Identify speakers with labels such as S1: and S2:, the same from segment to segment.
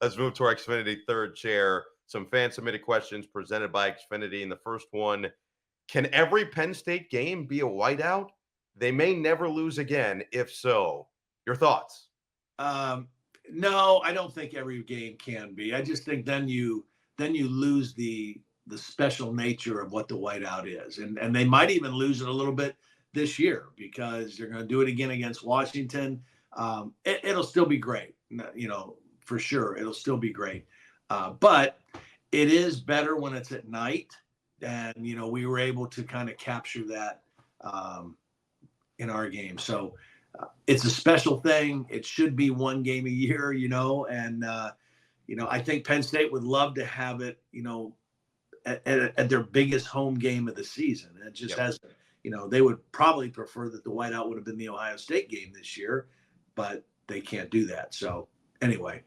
S1: Let's move to our Xfinity third chair. Some fan-submitted questions presented by Xfinity. And the first one, can every Penn State game be a whiteout? They may never lose again. If so, your thoughts?
S2: No, I don't think every game can be. I just think then you lose the special nature of what the whiteout is. And they might even lose it a little bit this year because they're going to do it again against Washington. It'll still be great, for sure. It'll still be great. But it is better when it's at night. And, we were able to kind of capture that in our game. So it's a special thing. It should be one game a year, and, I think Penn State would love to have it, at their biggest home game of the season. It just hasn't, they would probably prefer that the whiteout would have been the Ohio State game this year, but they can't do that. So anyway.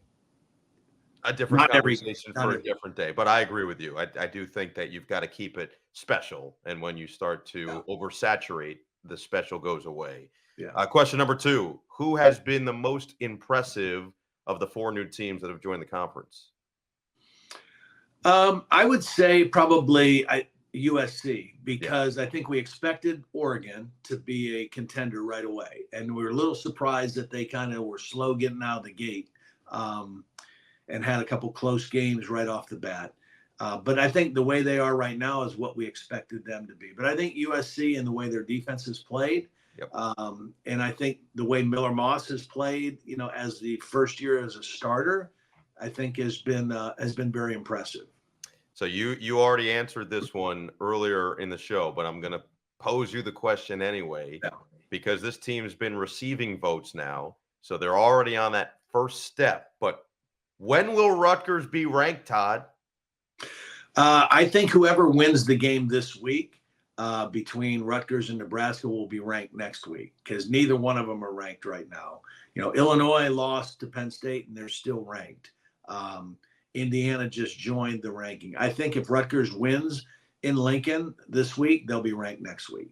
S1: A different conversation for a different day, but I agree with you. I do think that you've got to keep it special, and when you start to oversaturate, the special goes away.
S2: Yeah.
S1: Question number 2: who has been the most impressive of the 4 new teams that have joined the conference?
S2: I would say probably USC, because I think we expected Oregon to be a contender right away, and we were a little surprised that they kind of were slow getting out of the gate. And had a couple close games right off the bat. But I think the way they are right now is what we expected them to be. But I think USC and the way their defense has played, and I think the way Miller Moss has played, as the first year as a starter, I think has been very impressive.
S1: So you already answered this one earlier in the show, but I'm going to pose you the question anyway, because this team's been receiving votes now. So they're already on that first step. But when will Rutgers be ranked, Todd?
S2: I think whoever wins the game this week between Rutgers and Nebraska will be ranked next week, because neither one of them are ranked right now. Illinois lost to Penn State and they're still ranked. Indiana just joined the ranking. I think if Rutgers wins in Lincoln this week, they'll be ranked next week.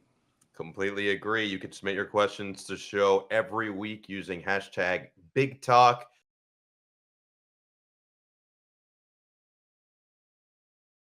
S1: Completely agree. You can submit your questions to the show every week using hashtag Big Talk.